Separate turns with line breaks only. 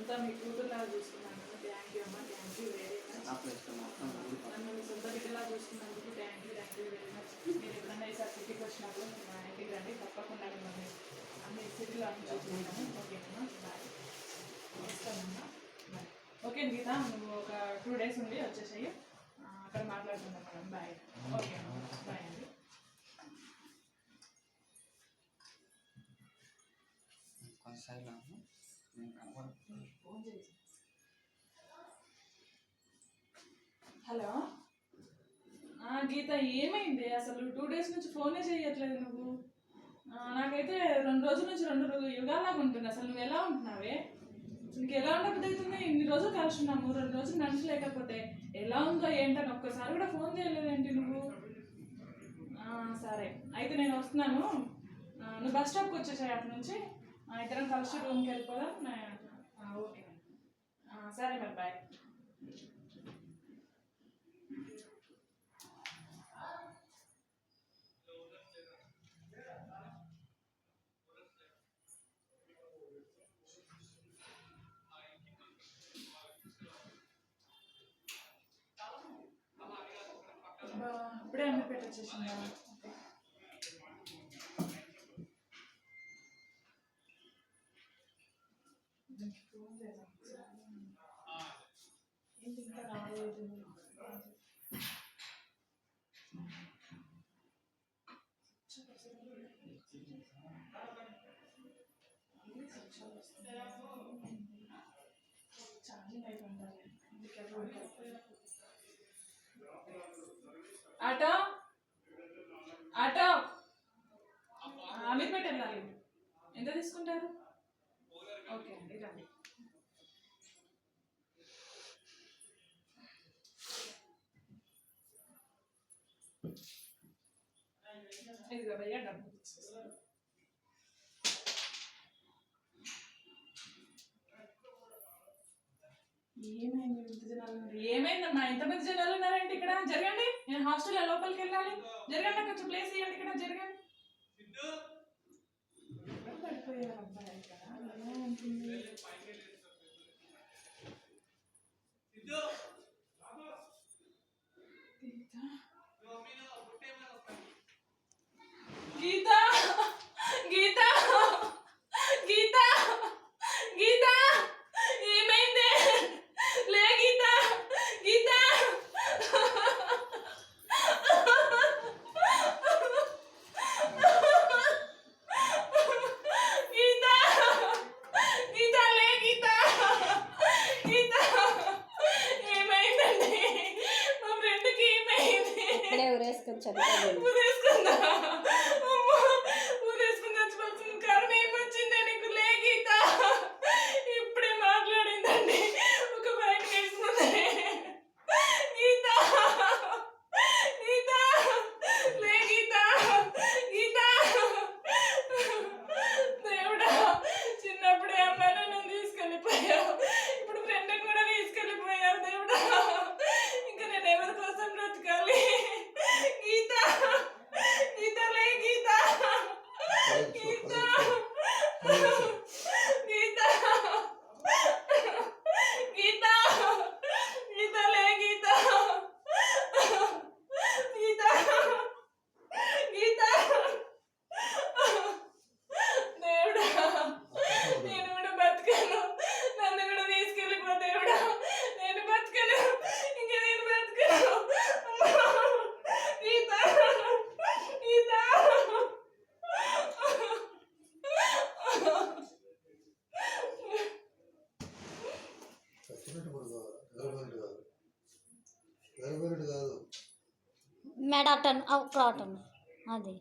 సొంత మీ కూతురులాగా చూసుకున్నాను. Thank you అమ్మ, థ్యాంక్ యూ వెరీ మచ్. నన్ను మీ సొంత బిడ్డలా చూసుకున్నందుకు థ్యాంక్ యూ వెరీ మచ్. మీరు ఎప్పుడన్నా ఈసారి సిటీకి వచ్చినప్పుడు మా ఇంటికి రండి, తప్పకుండా మిమ్మల్ని అన్ని సిటీలో అన్ని చూసుకుంటాను. ఓకేనమ్మా, బాయ్. వస్తానమ్మా, బాయ్. ఓకే గీత, నువ్వు ఒక 2 days ఉండి వచ్చేసాయి, అక్కడ మాట్లాడుకుందాం మేడం. బాయ్. ఓకే అమ్మా, బాయ్ అండి. హలో గీత, ఏమైంది అసలు? 2 days నుంచి ఫోనే చేయట్లేదు నువ్వు. నాకైతే 2 రోజుల నుంచి 2 యుగాల్లాగా ఉంటుంది. అసలు నువ్వు ఎలా ఉంటున్నావే? నీకు ఎలా ఉండబోతుంది? ఇన్ని రోజులు కలిసి ఉన్నాము, 2 రోజులు మనిషి లేకపోతే ఎలా ఉందో ఏంటని ఒక్కసారి కూడా ఫోన్ చేయలేదేంటి నువ్వు? సరే అయితే నేను వస్తున్నాను, నువ్వు బస్ స్టాప్కి వచ్చేసాయి. అటు నుంచి ఇద్దరం కలిసి రూమ్కి వెళ్ళిపోదాం. ఓకే, సరే మరి, బాయ్. ఇప్పుడే అమ్మ పెట్టొచ్చేసిందా? ఏంటి ఇంకా రాలేదు? ఛార్జింగ్ అయిపోయింది. ఆటో ఆటో అమీర్పేట వెళ్ళాలి. ఎంత తీసుకుంటారు? ఓకే అండి, రండి. ఇదిగో భయ్యా, డబ్బు. ఏమైంది? ఇంత జనాలు ఉన్నారు. ఏమైందమ్మా? ఎంతమంది జనాలు ఉన్నారంటే ఇక్కడ? జరగండి, నేను హాస్టల్లో లోపలికి వెళ్ళాలి. జరగండి, నాకు కొంచెం ప్లేస్ ఇవ్వండి. ఇక్కడ జరగండి. పడిపోయారు అబ్బాయి ఇక్కడ. ఎలా ఉంటుంది? గీత గీత గీత గీత, ఏమైంది? లే గీత, గీత గీత గీత, లే గీత, గీత ఏమైందండి? మా ఫ్రెండ్కి ఏమైంది?
ఊరేసుకుందా?
ఊరేసుకుని చచ్చిపోతుంది. కారణం ఏమొచ్చిందే నీకు? లే గీత, ఇప్పుడే మాట్లాడిందండి ఒక 5 minutes ముందే. గీత గీత, లే గీత, గీత. దేవుడా, చిన్నప్పుడే అమ్మ నన్ను తీసుకెళ్ళిపోయావు, ఇప్పుడు ఫ్రెండ్ని కూడా తీసుకెళ్ళిపోయావు. దేవుడా, ఇంకా నేను ఎవరి కోసం బ్రతకాలి? గీత గీత, లే గీత, గీత గీత, గీత గీత, లే గీత, గీత గీత. దేవుడా, నేను కూడా బతకను, నన్ను కూడా తీసుకెళ్ళిపో. దేవుడా, నేను బతకను, ఇంకా నేను బతకను. గీత గీత.
మెడాటన్, అవుట్రాటన్, అది